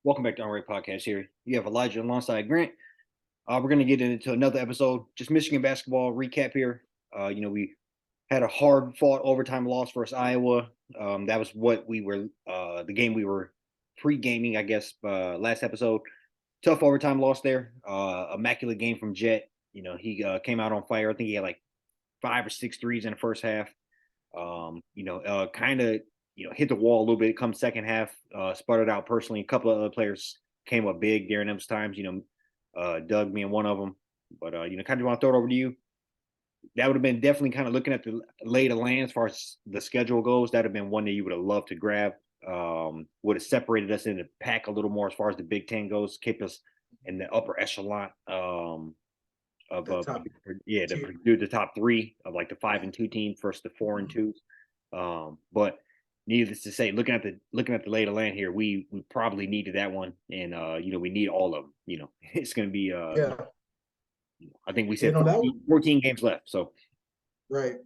Welcome back to Unrated Podcast here. You have Elijah alongside Grant. We're going to get into another episode, just Michigan basketball recap here. We had a hard fought overtime loss versus Iowa. That was what we were, the game we were pre-gaming, I guess, last episode. Tough overtime loss there. Immaculate game from Jet. He came out on fire. I think he had like 5 or 6 threes in the first half. Kind of hit the wall a little bit come second half, sputtered out personally. A couple of other players came up big during those times, Doug being one of them. But, kind of want to throw it over to you. That would have been definitely kind of looking at the lay of the land as far as the schedule goes. That would have been one that you would have loved to grab. Would have separated us in the pack a little more as far as the Big Ten goes, kept us in the upper echelon of The top the top three of like the 5-2 team versus the 4-2. But needless to say, looking at the lay of the land here, we probably needed that one, and we need all of them. It's going to be yeah, I think we you said know that was 14 games left. So right.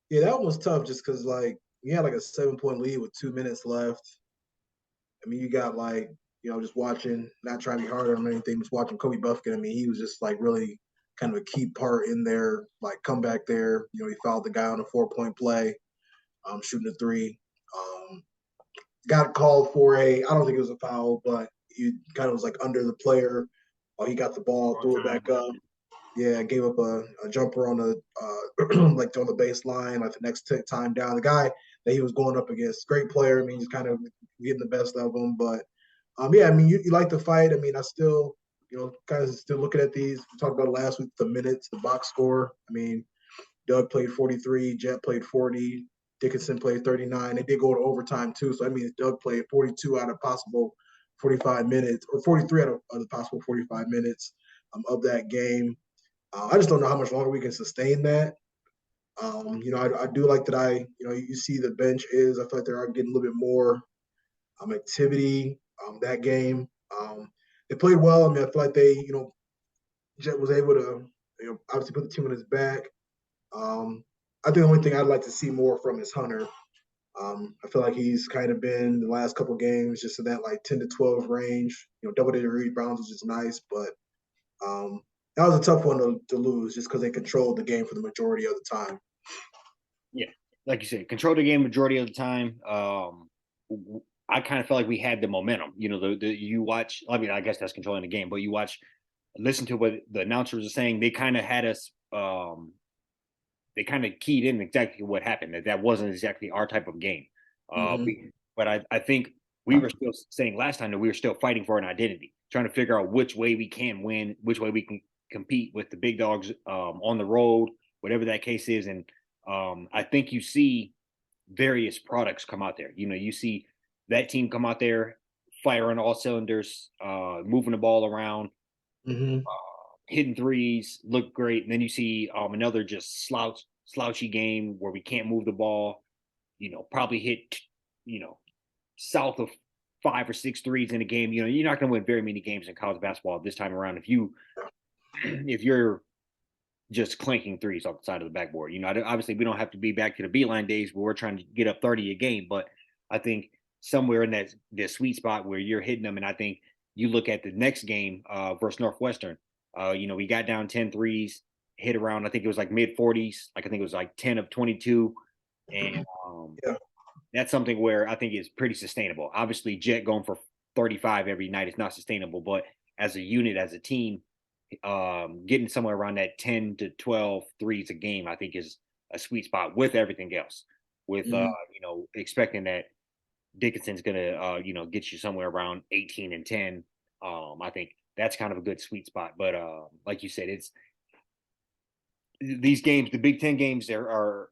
Yeah, that one was tough just because like we had like a 7 point lead with 2 minutes left. I mean, you got like just watching, not trying to be hard on him or anything, just watching Kobe Buffkin. I mean, he was just like really kind of a key part in their like comeback there. He fouled the guy on a 4 point play, shooting a three. Um, got called for I don't think it was a foul, but he kind of was like under the player. He got the ball, threw it back up. Yeah, gave up a jumper on the like on the baseline, like the next time down. The guy that he was going up against, great player. I mean, he's kind of getting the best of him. But yeah, I mean, you like the fight. I mean, I still, kind of still looking at these. We talked about last week, the minutes, the box score. I mean, Doug played 43, Jet played 40, Dickinson played 39. They did go to overtime too. So I mean, Doug played 42 out of possible 45 minutes, or 43 out of the possible 45 minutes of that game. I just don't know how much longer we can sustain that. I do like that you see the bench is, I feel like they are getting a little bit more activity that game. They played well. I mean, I feel like Jet was able to, obviously put the team on his back. I think the only thing I'd like to see more from is Hunter. I feel like he's kind of been the last couple games just in that like 10 to 12 range. Double-digit rebounds, which is nice, but that was a tough one to lose just because they controlled the game for the majority of the time. yeah, like you said, control the game majority of the time. I kind of felt like we had the momentum. You watch. I mean, I guess that's controlling the game, but listen to what the announcers are saying. They kind of had us. They kind of keyed in exactly what happened. That wasn't exactly our type of game. Mm-hmm. But I think we were still saying last time that we were still fighting for an identity, trying to figure out which way we can win, which way we can compete with the big dogs on the road, whatever that case is. And I think you see various products come out there. You see that team come out there firing all cylinders, moving the ball around, Mm-hmm. hitting threes, look great. And then you see another just slouchy game where we can't move the ball. Probably hit south of 5 or 6 threes in a game. You're not going to win very many games in college basketball this time around if you're just clanking threes off the side of the backboard. Obviously we don't have to be back to the beeline days where we're trying to get up 30 a game, but I think somewhere in that sweet spot where you're hitting them, and I think you look at the next game versus Northwestern. We got down 10 threes, hit around, I think it was like mid 40s. Like I think it was like 10 of 22. And Yeah. that's something where I think is pretty sustainable. Obviously, Jet going for 35 every night is not sustainable, but as a unit, as a team, getting somewhere around that 10 to 12 threes a game, I think is a sweet spot with everything else. With Mm-hmm. expecting that Dickinson's gonna get you somewhere around 18 and 10. I think that's kind of a good sweet spot. But like you said, it's these games, the Big Ten games, there are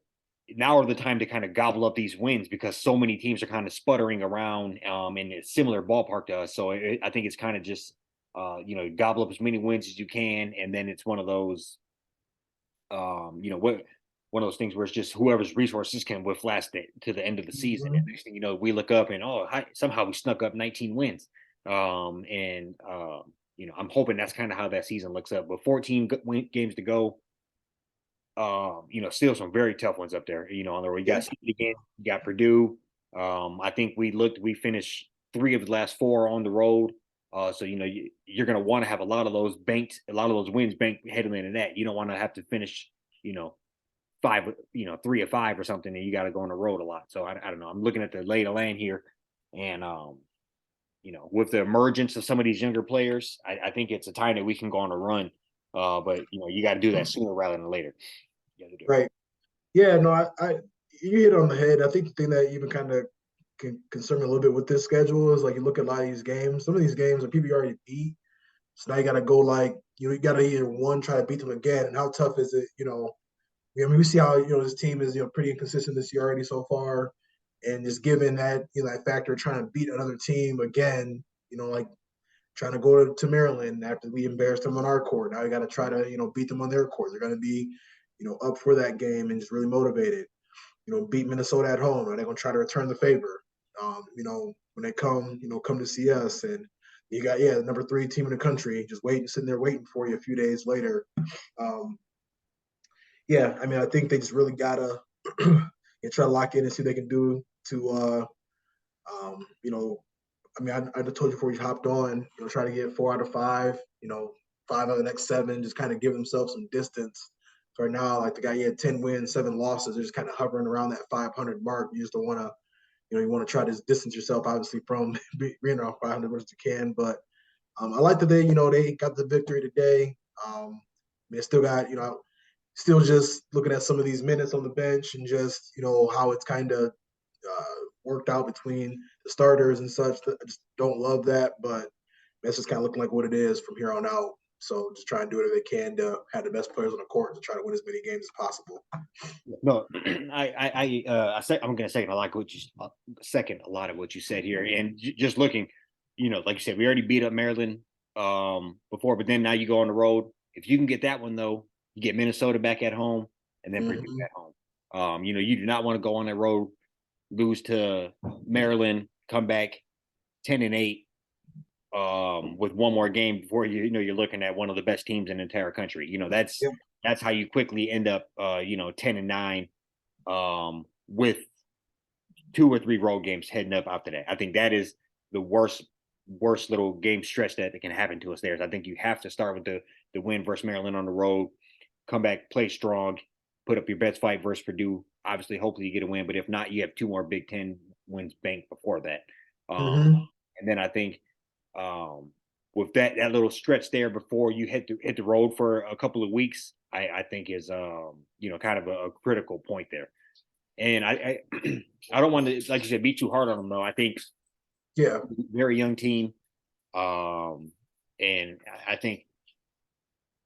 now are the time to kind of gobble up these wins because so many teams are kind of sputtering around in a similar ballpark to us. So I think it's kind of just gobble up as many wins as you can, and then it's one of those what one of those things where it's just whoever's resources can with last to the end of the season. And Mm-hmm. next thing you know, we look up and somehow we snuck up 19 wins. And I'm hoping that's kind of how that season looks up. But 14 games to go. Still some very tough ones up there. On the road, you got Yeah. State again, you got Purdue. I think we finished 3 of the last 4 on the road. So you're going to want to have a lot of those wins banked heading into that. You don't want to have to finish, you know, 3 or 5 or something, and you got to go on the road a lot. So I don't know. I'm looking at the lay of land here, and with the emergence of some of these younger players, I think it's a time that we can go on a run. But you got to do that sooner rather than later. Right. Yeah, no, I you hit on the head. I think the thing that even kind of can concern me a little bit with this schedule is like you look at a lot of these games. Some of these games are people you already beat, so now you got to go like you got to either one try to beat them again, and how tough is it? I mean, we see how this team is pretty inconsistent this year already so far, and just given that that factor of trying to beat another team again, like trying to go to Maryland after we embarrassed them on our court. Now you got to try to beat them on their court. They're going to be up for that game and just really motivated. Beat Minnesota at home. Are they going to try to return the favor? When they come to see us, and you got the number 3 team in the country just sitting there waiting for you a few days later. I mean, I think they just really gotta try to lock in and see what they can do to, I mean, I told you before you hopped on, try to get 4 out of 5, 5 out of the next 7, just kind of give themselves some distance. So right now, like the guy, he had 10 wins, 7 losses. They're just kind of hovering around that 500 mark. You just don't want to, you want to try to distance yourself, obviously, from being around 500 as you can. But I like that they got the victory today. They still got, still just looking at some of these minutes on the bench and just, how it's kind of worked out between the starters and such. I just don't love that, but that's just kind of looking like what it is from here on out. So just try and do whatever they can to have the best players on the court to try to win as many games as possible. No, I'm going to second a lot of what you said here, and just looking, like you said, we already beat up Maryland before, but then now you go on the road. If you can get that one though, you get Minnesota back at home, and then Purdue at home. You do not want to go on that road, lose to Maryland, come back 10-8 with one more game before you're looking at one of the best teams in the entire country. That's how you quickly end up 10-9 with 2 or 3 road games heading up after that. I think that is the worst little game stretch that can happen to us there. I think you have to start with the win versus Maryland on the road, come back, play strong, put up your best fight versus Purdue. Obviously, hopefully you get a win, but if not, you have 2 more Big Ten wins banked before that. And then I think with that little stretch there before you hit the road for a couple of weeks, I think is kind of a critical point there. And I I don't want to, like you said, be too hard on them though. I think very young team, and I think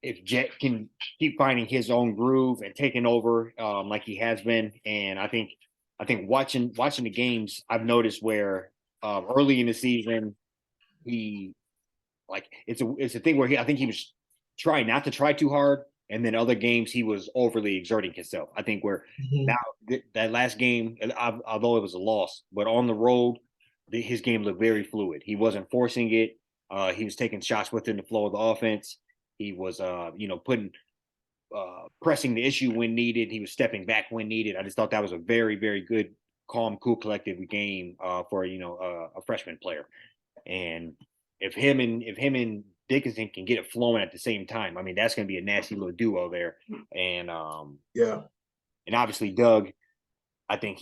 if Jet can keep finding his own groove and taking over like he has been, and I think watching the games, I've noticed where early in the season he it's a thing where I think he was trying not to try too hard, and then other games he was overly exerting himself. I think where now that last game, although it was a loss, but on the road, his game looked very fluid. He wasn't forcing it. He was taking shots within the flow of the offense. He was, pressing the issue when needed. He was stepping back when needed. I just thought that was a very, very good, calm, cool, collective game for a freshman player. And if him and Dickinson can get it flowing at the same time, I mean that's going to be a nasty little duo there. And and obviously Doug, I think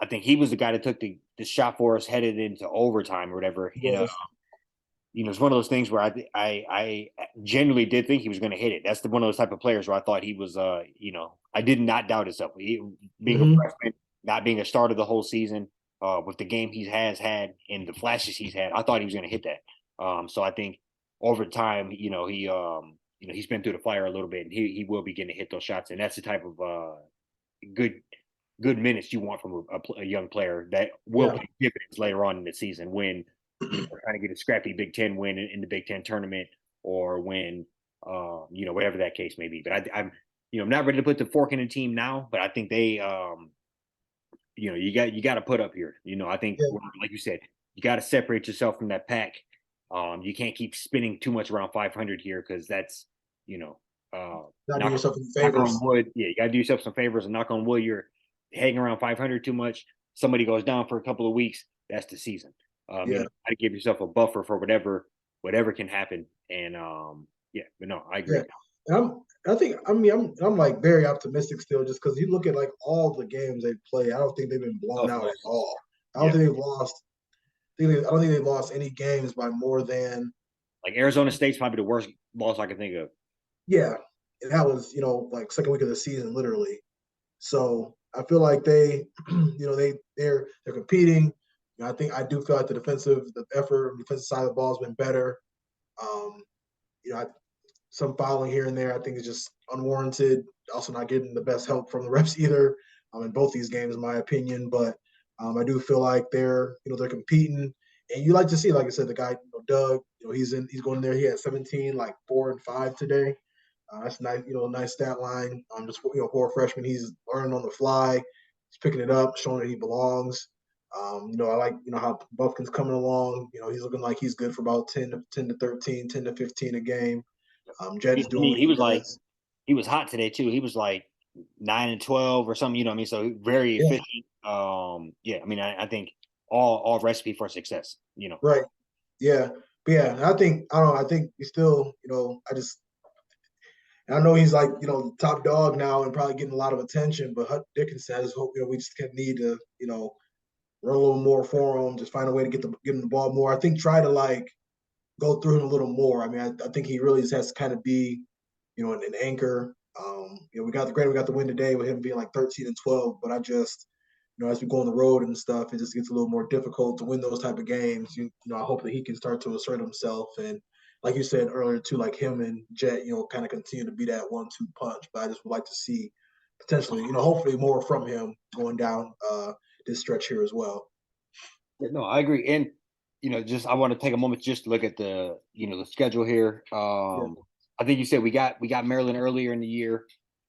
I think he was the guy that took the shot for us headed into overtime or whatever. It's one of those things where I genuinely did think he was going to hit it. That's one of those type of players where I thought he was, I did not doubt himself. Being a freshman, not being a starter the whole season, with the game he has had and the flashes he's had, I thought he was going to hit that. So I think over time, he's been through the fire a little bit, and he will begin to hit those shots, and that's the type of good minutes you want from a young player that will pay dividends later on in the season when we're trying to get a scrappy Big Ten win in the Big Ten tournament, or when whatever that case may be. But I'm not ready to put the fork in the team now, but I think they you got to put up here. I think like you said, you got to separate yourself from that pack. You can't keep spinning too much around 500 here, because that's not do yourself some favors. You got to do yourself some favors, and knock on wood, you're hanging around 500 too much. Somebody goes down for a couple of weeks, that's the season. Yeah. Try to give yourself a buffer for whatever can happen. And yeah, but no, I Yeah. agree. And I think, I mean, I'm like very optimistic still, just because you look at like all the games they play. I don't think they've been blown Tough out at losses. all. I don't Yeah, think they've lost. I don't think they've lost any games by more than, like Arizona State's probably the worst loss I can think of. yeah. And that was, like second week of the season, literally. So I feel like they, they're competing. I do feel like the effort, defensive side of the ball has been better. Um, you know, I, some fouling here and there, I think is just unwarranted. Also, not getting the best help from the refs either. In both these games, in my opinion, but I do feel like they're competing, and you like to see, like I said, the guy, Doug, he's going there. He had 17, like 4 and 5 today. That's nice, nice stat line. Just for a freshman, he's learning on the fly. He's picking it up, showing that he belongs. I like how Buffkin's coming along. He's looking like he's good for about 10 to 13, 10 to 15 a game. Jed's I doing mean, what he does. he was hot today too. He was like 9 and 12 or something. You know what I mean? So very Yeah, efficient. Yeah. I mean, I think all recipe for success. You know. right. Yeah, but yeah, and I don't know. I think we still, I know he's like top dog now and probably getting a lot of attention. But Hut Dickinson, I just hope we just need to run a little more for him. Just find a way to get him the ball more. I think try to like go through him a little more. I mean, I think he really just has to kind of be an anchor. We got the win today with him being like 13 and 12, but I just, as we go on the road and stuff, it just gets a little more difficult to win those type of games. I hope that he can start to assert himself and, like you said earlier too, like him and Jet, kind of continue to be that 1-2 punch. But I just would like to see potentially, hopefully more from him going down this stretch here as well. Yeah, no, I agree. And just I want to take a moment just to look at the schedule here. Yeah. I think you said we got Maryland earlier in the year.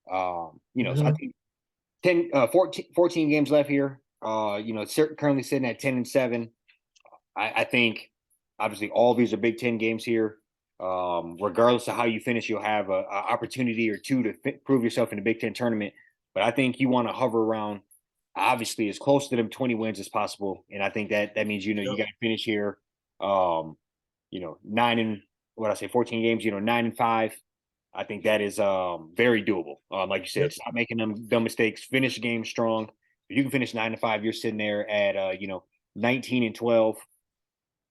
So I Mm-hmm. think 14 games left here. Currently sitting at 10-7. I think obviously all these are Big Ten games here. Regardless of how you finish, you'll have a opportunity or two to prove yourself in the Big Ten tournament. But I think you want to hover around, obviously, as close to them 20 wins as possible. And I think that means you Yep. got to finish here. Um, 14 games. 9-5. I think that is very doable. Like you Yep. said, stop making them dumb mistakes. Finish the game strong. If you can finish 9-5, you're sitting there at 19-12.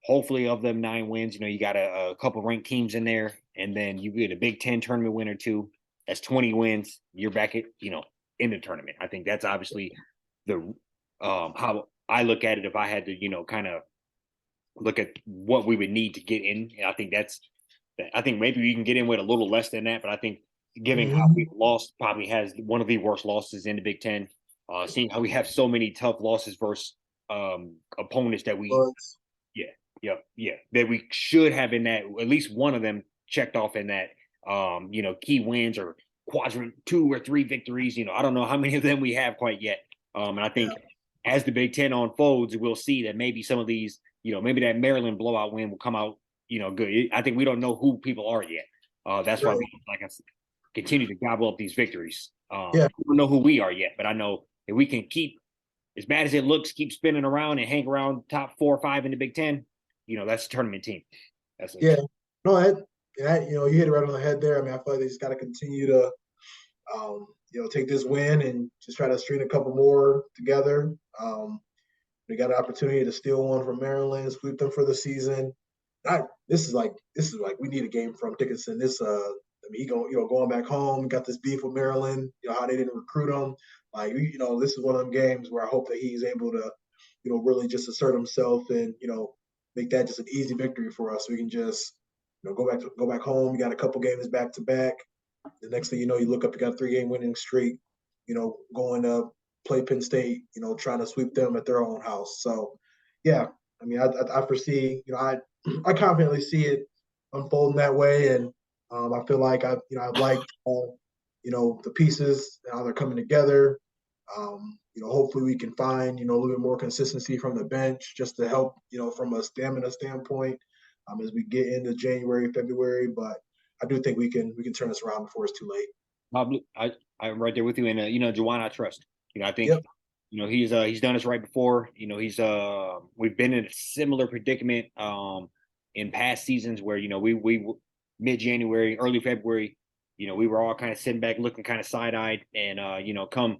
Hopefully, of them 9 wins, you got a couple ranked teams in there, and then you get a Big Ten tournament win or two. That's 20 wins. You're back at in the tournament. I think that's obviously the how I look at it. If I had to kind of look at what we would need to get in, I think I think maybe we can get in with a little less than that, but I think given how we Mm-hmm. lost, probably has one of the worst losses in the Big Ten. Seeing how we have so many tough losses versus opponents that we, But yeah, yeah, that we should have in that, at least one of them checked off in that, key wins or quadrant 2 or 3 victories. I don't know how many of them we have quite yet. And I yeah, think as the Big Ten unfolds, we'll see that maybe some of these, maybe that Maryland blowout win will come out, good. I think we don't know who people are yet. That's why right. we, like I said, continue to gobble up these victories. Yeah, We don't know who we are yet, but I know if we can keep, as bad as it looks, keep spinning around and hang around top 4 or 5 in the Big Ten, that's a tournament team. That's a, yeah. No, you hit it right on the head there. I mean, I feel like they just got to continue to, take this win and just try to string a couple more together. We got an opportunity to steal one from Maryland, sweep them for the season. This is like we need a game from Dickinson. He going back home. Got this beef with Maryland. How they didn't recruit him. Like this is one of them games where I hope that he's able to, really just assert himself and make that just an easy victory for us. So we can just go back home. You got a couple games back to back. The next thing you know, you look up, you got a 3-game winning streak. Going to play Penn State. Trying to sweep them at their own house. So, yeah, I mean, I foresee. I confidently see it unfolding that way, and I feel like I've liked the pieces and how they're coming together. Hopefully we can find a little bit more consistency from the bench just to help from a stamina standpoint as we get into January, February. But I do think we can turn this around before it's too late. probably I'm right there with you. And Juwan, I trust. I think Yep. He's done this right before. We've been in a similar predicament in past seasons where we mid-January, early February, we were all kind of sitting back looking kind of side-eyed, and come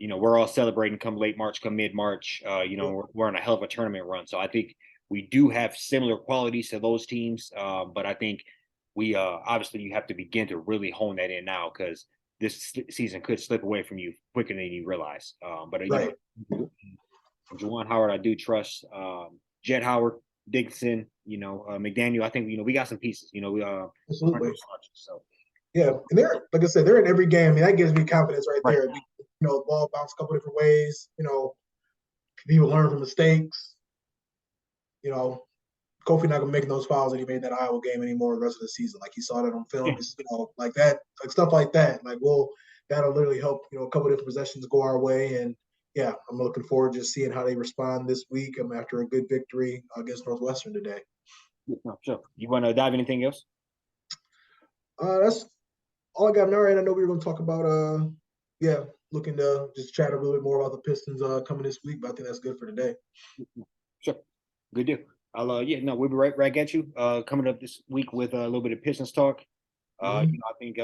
we're all celebrating come late March, come mid-March, we're on a hell of a tournament run. So I think we do have similar qualities to those teams, but I think we obviously you have to begin to really hone that in now, because this season could slip away from you quicker than you realize. But Right. Juwan Howard, I do trust. Jed Howard, Dixon, McDaniel. I think we got some pieces. We Absolutely. so Yeah, and they're like I said, they're in every game. I mean, that gives me confidence right right. there. The ball bounce a couple different ways. People learn from mistakes. You know, Kofi not gonna make those fouls that he made in that Iowa game anymore the rest of the season. Like he saw that on film, like that, like stuff like that. Like, that'll literally help. A couple different possessions go our way, and yeah, I'm looking forward to just seeing how they respond this week. After a good victory against Northwestern today. No, sure. You want to dive anything else? That's all I got now. Right, I know we were going to talk about yeah, looking to just chat a little bit more about the Pistons coming this week, but I think that's good for today. Sure. Good deal. We'll be right at you. Coming up this week with a little bit of Pistons talk. I think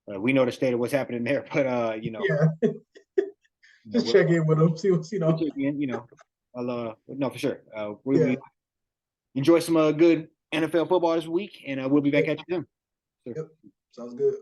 we know the state of what's happening there, but Yeah, just check in with them, see what's we'll check in. I'll no, for sure. We'll yeah. be enjoy some good NFL football this week, and we'll be back at you soon. Yep, sounds good.